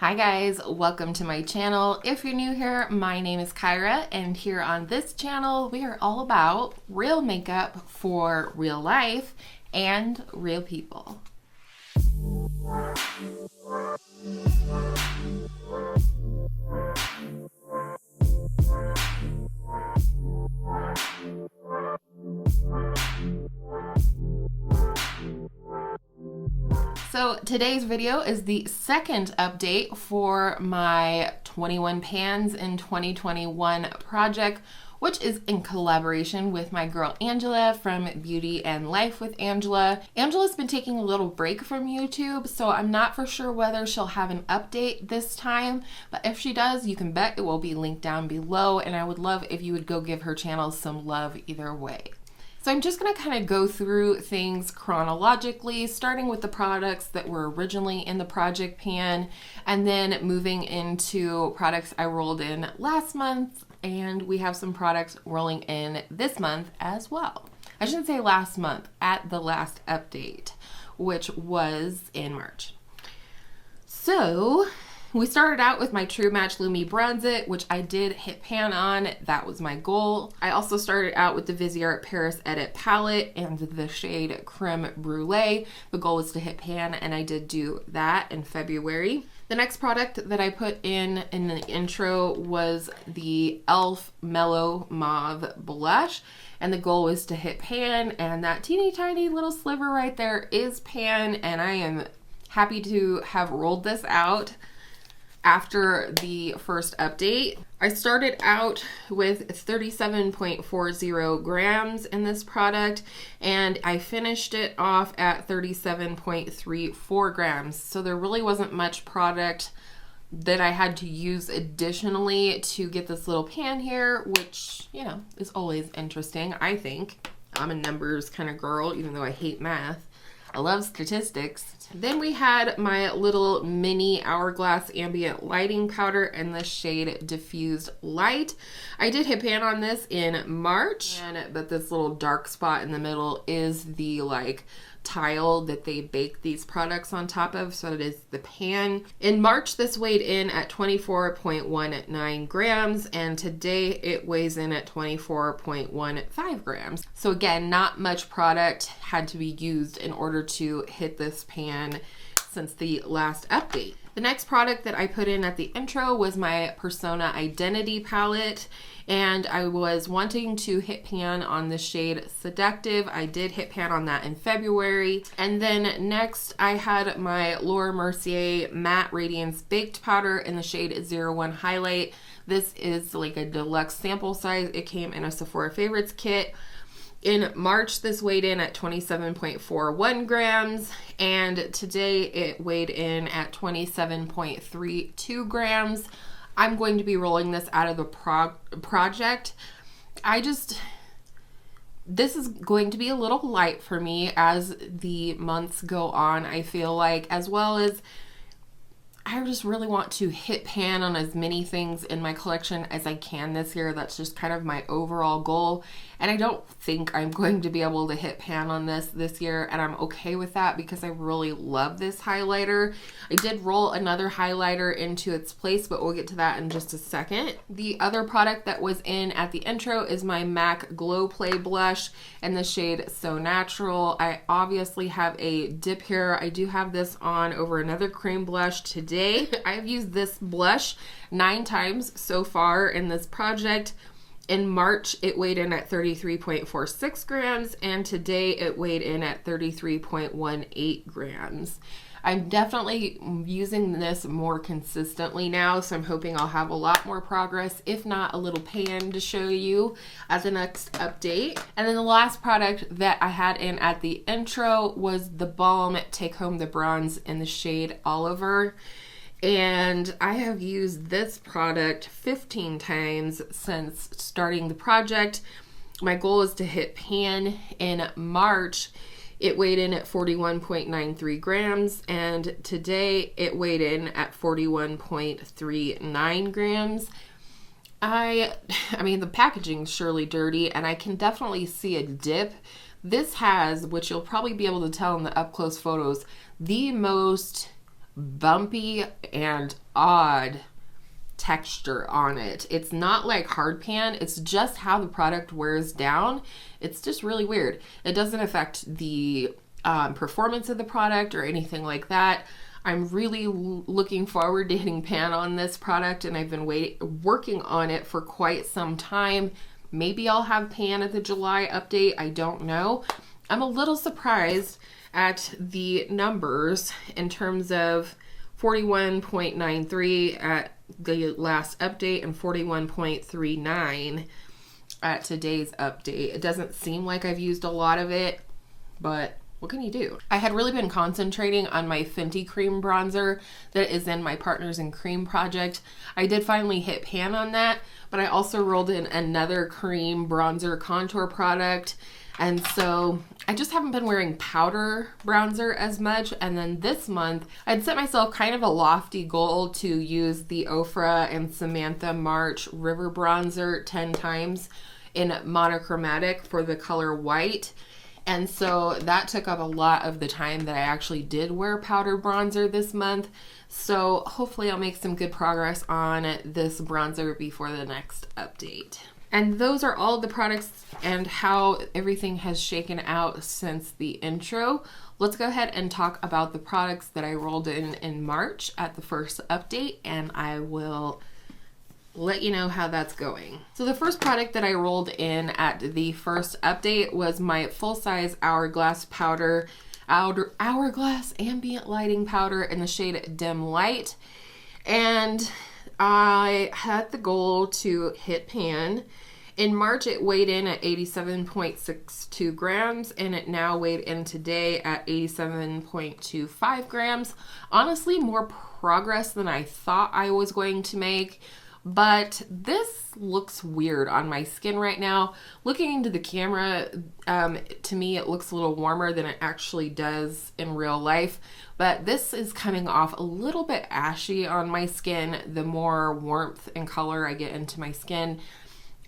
Hi guys, welcome to my channel. If you're new here, my name is Kyra, and here on this channel we are all about real makeup for real life and real people. So today's video is the second update for my 21 Pans in 2021 project, which is in collaboration with my girl Angela from Beauty and Life with Angela. Angela's been taking a little break from YouTube, so I'm not for sure whether she'll have an update this time, but if she does, you can bet it will be linked down below, and I would love if you would go give her channel some love either way. So I'm just going to kind of go through things chronologically, starting with the products that were originally in the project pan, and then moving into products I rolled in last month, and we have some products rolling in this month as well. I shouldn't say last month, at the last update, which was in March. So we started out with my True Match Lumi Bronze It, which I did hit pan on. That was my goal. I also started out with the Viseart Paris Edit palette and the shade Creme Brulee. The goal was to hit pan, and I did do that in February. The next product that I put in the intro was the e.l.f. Mellow Mauve Blush, and the goal was to hit pan, and that teeny tiny little sliver right there is pan, and I am happy to have rolled this out after the first update. I started out with 37.40 grams in this product, and I finished it off at 37.34 grams. So there really wasn't much product that I had to use additionally to get this little pan here, which, you know, is always interesting, I think. I'm a numbers kind of girl, even though I hate math. I love statistics. Then we had my little mini Hourglass ambient lighting powder in the shade Diffused Light. I did hit pan on this in March, but this little dark spot in the middle is the tile that they bake these products on top of, so it is the pan. In March, this weighed in at 24.19 grams, and today it weighs in at 24.15 grams. So again, not much product had to be used in order to hit this pan since the last update. The next product that I put in at the intro was my Persona Identity palette, and I was wanting to hit pan on the shade Seductive. I did hit pan on that in February. And then next I had my Laura Mercier Matte Radiance Baked Powder in the shade 01 Highlight. This is like a deluxe sample size. It came in a Sephora Favorites kit. In March, this weighed in at 27.41 grams, and today it weighed in at 27.32 grams. I'm going to be rolling this out of the project. This is going to be a little light for me as the months go on, I feel like, as well as I just really want to hit pan on as many things in my collection as I can this year. That's just kind of my overall goal. And I don't think I'm going to be able to hit pan on this year, and I'm okay with that because I really love this highlighter. I did roll another highlighter into its place, but we'll get to that in just a second. The other product that was in at the intro is my MAC Glow Play Blush in the shade So Natural. I obviously have a dip here. I do have this on over another cream blush today. I've used this blush 9 times so far in this project. In March, it weighed in at 33.46 grams, and today it weighed in at 33.18 grams. I'm definitely using this more consistently now, so I'm hoping I'll have a lot more progress, if not a little pan to show you at the next update. And then the last product that I had in at the intro was the Balm Take Home the Bronze in the shade Oliver. And I have used this product 15 times since starting the project. My goal is to hit pan in March. It weighed in at 41.93 grams, and today it weighed in at 41.39 grams. I mean, the packaging is surely dirty, and I can definitely see a dip. This has, which you'll probably be able to tell in the up-close photos, the most bumpy and odd texture on it. It's not like hard pan, it's just how the product wears down. It's just really weird. It doesn't affect the performance of the product or anything like that. I'm really looking forward to hitting pan on this product, and I've been working on it for quite some time. Maybe I'll have pan at the July update, I don't know. I'm a little surprised at the numbers in terms of 41.93 at the last update and 41.39 at today's update. It doesn't seem like I've used a lot of it, but what can you do? I had really been concentrating on my Fenty cream bronzer that is in my Partners in Cream project. I did finally hit pan on that, but I also rolled in another cream bronzer contour product. And so I just haven't been wearing powder bronzer as much. And then this month, I'd set myself kind of a lofty goal to use the Ofra and Samantha March River Bronzer 10 times in monochromatic for the color white. And so that took up a lot of the time that I actually did wear powder bronzer this month. So hopefully I'll make some good progress on this bronzer before the next update. And those are all the products and how everything has shaken out since the intro. Let's go ahead and talk about the products that I rolled in March at the first update, and I will let you know how that's going. So the first product that I rolled in at the first update was my full-size Hourglass powder, Hourglass ambient lighting powder in the shade Dim Light. And I had the goal to hit pan. In March, it weighed in at 87.62 grams, and it now weighed in today at 87.25 grams. Honestly, more progress than I thought I was going to make, but this looks weird on my skin right now. Looking into the camera, to me, it looks a little warmer than it actually does in real life. But this is coming off a little bit ashy on my skin the more warmth and color I get into my skin.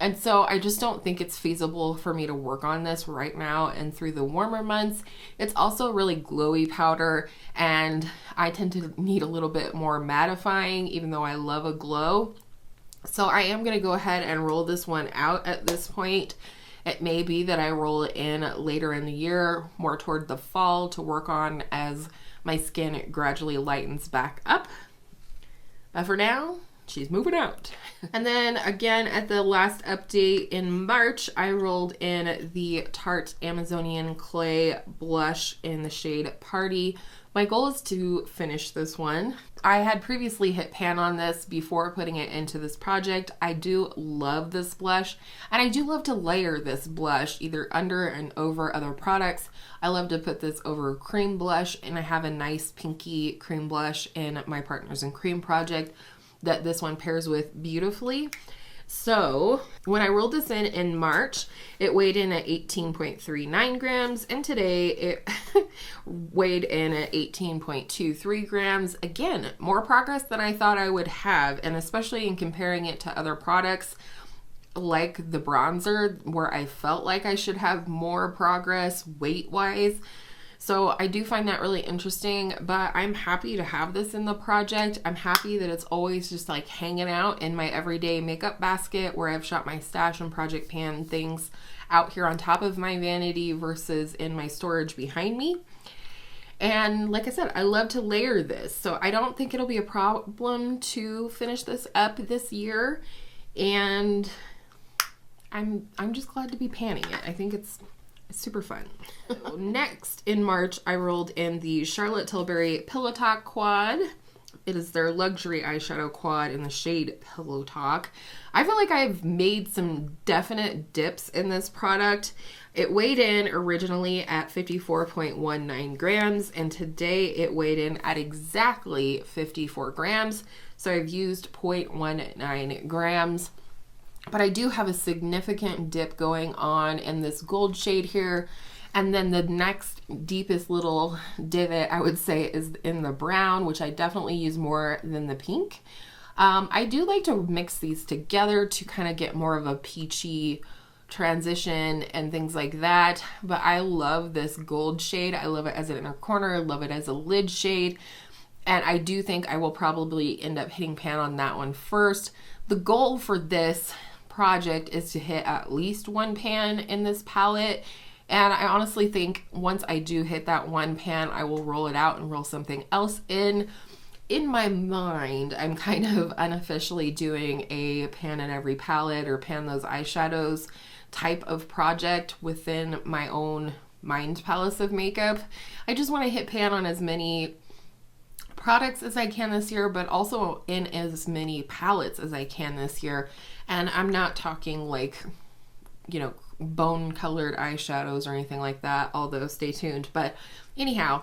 And so I just don't think it's feasible for me to work on this right now and through the warmer months. It's also a really glowy powder, and I tend to need a little bit more mattifying, even though I love a glow. So I am going to go ahead and roll this one out at this point. It may be that I roll it in later in the year, more toward the fall, to work on as my skin gradually lightens back up. But for now, she's moving out. And then again, at the last update in March, I rolled in the Tarte Amazonian Clay blush in the shade Party. My goal is to finish this one. I had previously hit pan on this before putting it into this project. I do love this blush, and I do love to layer this blush either under and over other products. I love to put this over cream blush, and I have a nice pinky cream blush in my Partners in Cream project that this one pairs with beautifully. So when I rolled this in March, it weighed in at 18.39 grams, and today it weighed in at 18.23 grams. Again, more progress than I thought I would have, and especially in comparing it to other products like the bronzer, where I felt like I should have more progress weight-wise. So I do find that really interesting, but I'm happy to have this in the project. I'm happy that it's always just like hanging out in my everyday makeup basket where I've shot my stash and project pan things out here on top of my vanity versus in my storage behind me. And like I said, I love to layer this, so I don't think it'll be a problem to finish this up this year. And I'm just glad to be panning it. I think it's super fun. Next, in March, I rolled in the Charlotte Tilbury Pillow Talk Quad. It is their luxury eyeshadow quad in the shade Pillow Talk. I feel like I've made some definite dips in this product. It weighed in originally at 54.19 grams, and today it weighed in at exactly 54 grams. So I've used 0.19 grams. But I do have a significant dip going on in this gold shade here. And then the next deepest little divot, I would say, is in the brown, which I definitely use more than the pink. I do like to mix these together to kind of get more of a peachy transition and things like that. But I love this gold shade. I love it as an inner corner. I love it as a lid shade. And I do think I will probably end up hitting pan on that one first. The goal for this project is to hit at least one pan in this palette. And I honestly think once I do hit that one pan, I will roll it out and roll something else in. In my mind, I'm kind of unofficially doing a pan in every palette or pan those eyeshadows type of project within my own mind palace of makeup. I just want to hit pan on as many products as I can this year, but also in as many palettes as I can this year. And I'm not talking like, you know, bone colored eyeshadows or anything like that, although stay tuned. But anyhow,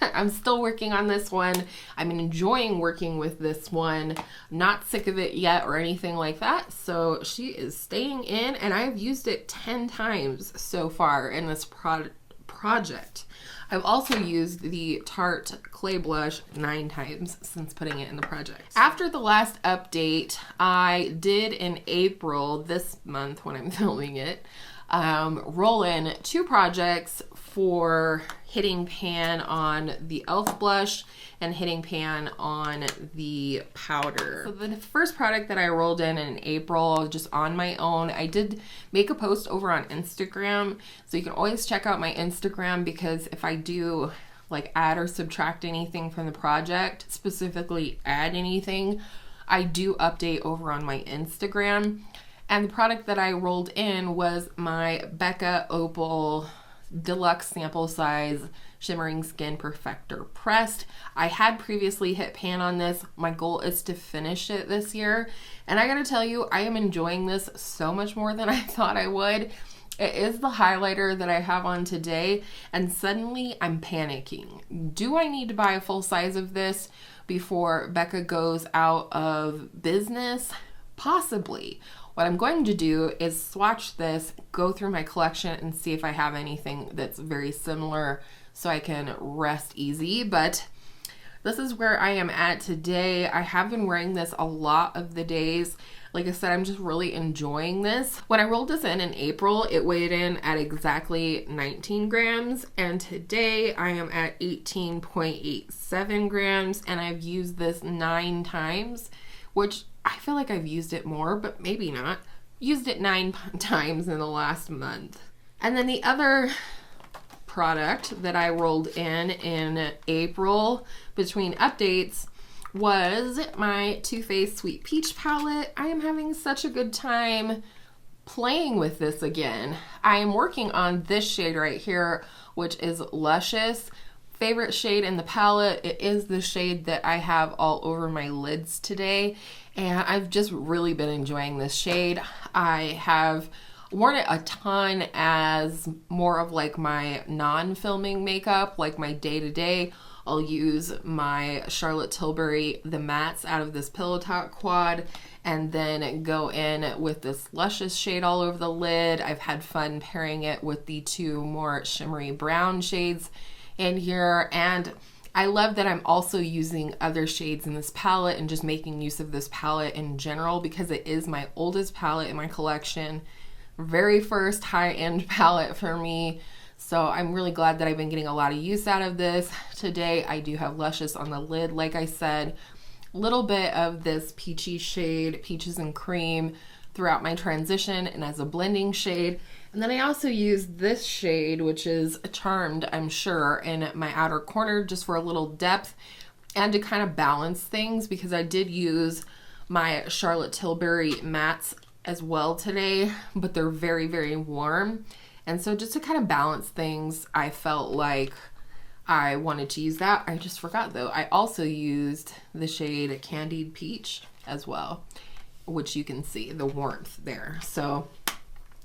I'm still working on this one. I'm enjoying working with this one. Not sick of it yet or anything like that. So she is staying in, and I've used it 10 times so far in this project. I've also used the Tarte Clay Blush 9 times since putting it in the project. After the last update, I did in April, this month when I'm filming it, roll in 2 projects for hitting pan on the e.l.f. blush and hitting pan on the powder. So the first product that I rolled in April, just on my own, I did make a post over on Instagram. So you can always check out my Instagram, because if I do like add or subtract anything from the project, specifically add anything, I do update over on my Instagram. And the product that I rolled in was my Becca Opal Deluxe Sample Size Shimmering Skin Perfector Pressed. I had previously hit pan on this. My goal is to finish it this year. And I gotta tell you, I am enjoying this so much more than I thought I would. It is the highlighter that I have on today, and suddenly I'm panicking. Do I need to buy a full size of this before Becca goes out of business? Possibly. What I'm going to do is swatch this, go through my collection, and see if I have anything that's very similar so I can rest easy. But this is where I am at today. I have been wearing this a lot of the days. Like I said, I'm just really enjoying this. When I rolled this in April, it weighed in at exactly 19 grams, and today I am at 18.87 grams, and I've used this 9 times, which I feel like I've used it more, but maybe not. Used it 9 times in the last month. And then the other product that I rolled in April between updates was my Too Faced Sweet Peach palette. I am having such a good time playing with this again. I am working on this shade right here, which is Luscious. Favorite shade in the palette. It is the shade that I have all over my lids today, and I've just really been enjoying this shade. I have worn it a ton as more of like my non-filming makeup, like my day-to-day. I'll use my Charlotte Tilbury, the mattes out of this Pillow Talk quad, and then go in with this Luscious shade all over the lid. I've had fun pairing it with the 2 more shimmery brown shades in here, and I love that I'm also using other shades in this palette and just making use of this palette in general, because it is my oldest palette in my collection, very first high-end palette for me. So I'm really glad that I've been getting a lot of use out of this. Today I do have Luscious on the lid, like I said, a little bit of this peachy shade, Peaches and Cream, throughout my transition and as a blending shade. And then I also used this shade, which is Charmed, I'm sure, in my outer corner, just for a little depth and to kind of balance things, because I did use my Charlotte Tilbury mattes as well today, but they're very, very warm. And so just to kind of balance things, I felt like I wanted to use that. I just forgot though. I also used the shade Candied Peach as well, which you can see the warmth there. So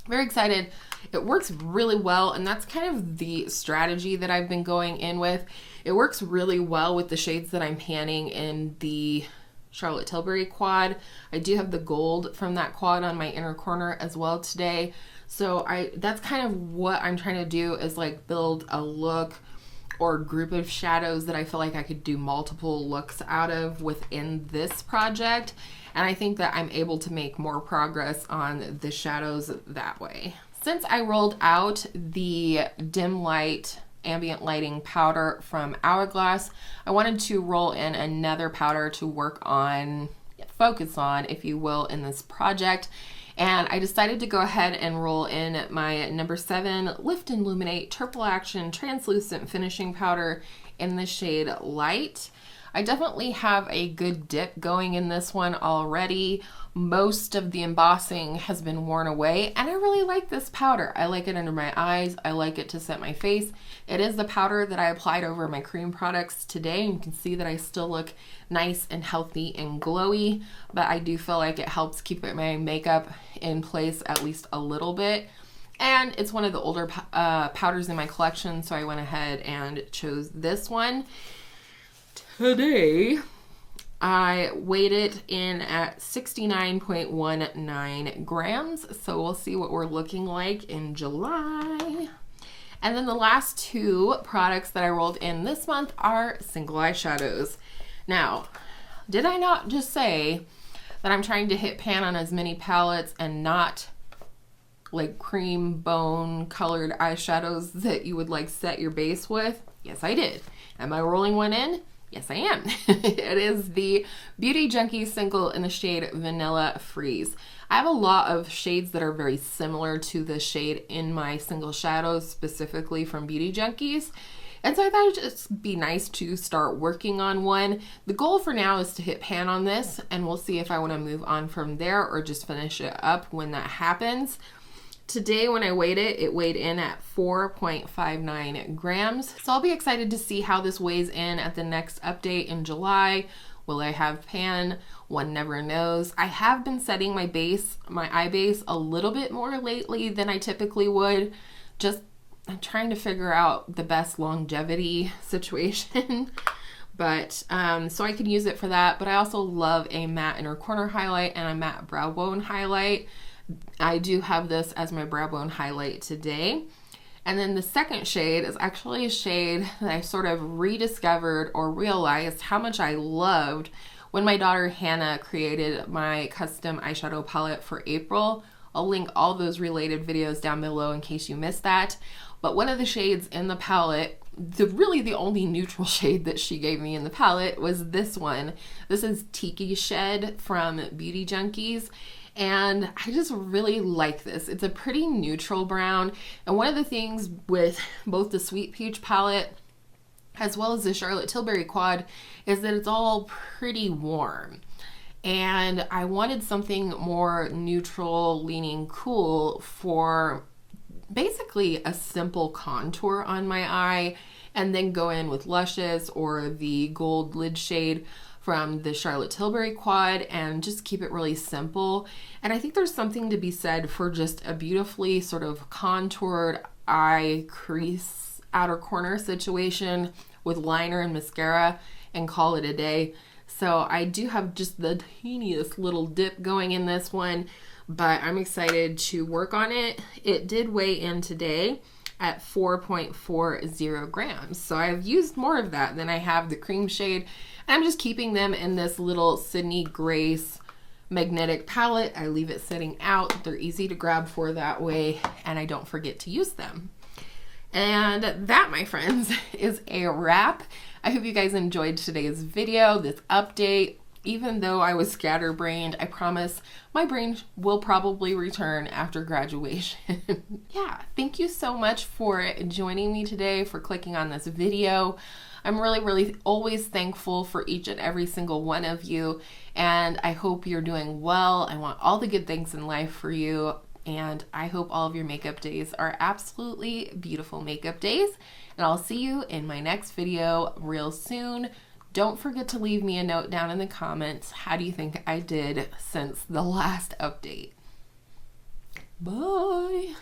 very excited. It works really well, and that's kind of the strategy that I've been going in with. It works really well with the shades that I'm panning in the Charlotte Tilbury quad. I do have the gold from that quad on my inner corner as well today. So that's kind of what I'm trying to do, is like build a look or group of shadows that I feel like I could do multiple looks out of within this project. And I think that I'm able to make more progress on the shadows that way. Since I rolled out the dim light ambient lighting powder from Hourglass. I wanted to roll in another powder to work on, focus on, if you will, in this project. And I decided to go ahead and roll in my number 7 Lift and Illuminate Triple Action Translucent Finishing Powder in the shade Light. I definitely have a good dip going in this one already. Most of the embossing has been worn away, and I really like this powder. I like it under my eyes. I like it to set my face. It is the powder that I applied over my cream products today, and you can see that I still look nice and healthy and glowy, but I do feel like it helps keep my makeup in place at least a little bit. And it's one of the older powders in my collection, so I went ahead and chose this one. Today, I weighed it in at 69.19 grams, so we'll see what we're looking like in July. And then the last 2 products that I rolled in this month are single eyeshadows. Now, did I not just say that I'm trying to hit pan on as many palettes and not like cream bone colored eyeshadows that you would like set your base with? Yes, I did. Am I rolling one in? Yes, I am. It is the Beauty Junkie Single in the shade Vanilla Freeze. I have a lot of shades that are very similar to the shade in my single shadows, specifically from Beauty Junkies. And so I thought it'd just be nice to start working on one. The goal for now is to hit pan on this, and we'll see if I want to move on from there or just finish it up when that happens. Today when I weighed it, it weighed in at 4.59 grams. So I'll be excited to see how this weighs in at the next update in July. Will I have pan? One never knows. I have been setting my base, my eye base, a little bit more lately than I typically would. I'm trying to figure out the best longevity situation. But so I could use it for that. But I also love a matte inner corner highlight and a matte brow bone highlight. I do have this as my brow bone highlight today. And then the second shade is actually a shade that I sort of rediscovered or realized how much I loved when my daughter Hannah created my custom eyeshadow palette for April. I'll link all those related videos down below in case you missed that. But one of the shades in the palette, really the only neutral shade that she gave me in the palette, was this one. This is Tiki Shed from Beauty Junkies. And I just really like this. It's a pretty neutral brown. And one of the things with both the Sweet Peach palette as well as the Charlotte Tilbury quad is that it's all pretty warm. And I wanted something more neutral, leaning cool for basically a simple contour on my eye, and then go in with Luscious or the gold lid shade from the Charlotte Tilbury quad and just keep it really simple. And I think there's something to be said for just a beautifully sort of contoured eye crease outer corner situation with liner and mascara and call it a day. So I do have just the teeniest little dip going in this one, but I'm excited to work on it. It did weigh in today at 4.40 grams. So I've used more of that than I have the cream shade. I'm just keeping them in this little Sydney Grace magnetic palette. I leave it sitting out. They're easy to grab for that way, and I don't forget to use them. And that, my friends, is a wrap. I hope you guys enjoyed today's video, this update. Even though I was scatterbrained, I promise my brain will probably return after graduation. Yeah, thank you so much for joining me today, for clicking on this video. I'm really always thankful for each and every single one of you, and I hope you're doing well. I want all the good things in life for you, and I hope all of your makeup days are absolutely beautiful makeup days, and I'll see you in my next video real soon. Don't forget to leave me a note down in the comments. How do you think I did since the last update? Bye!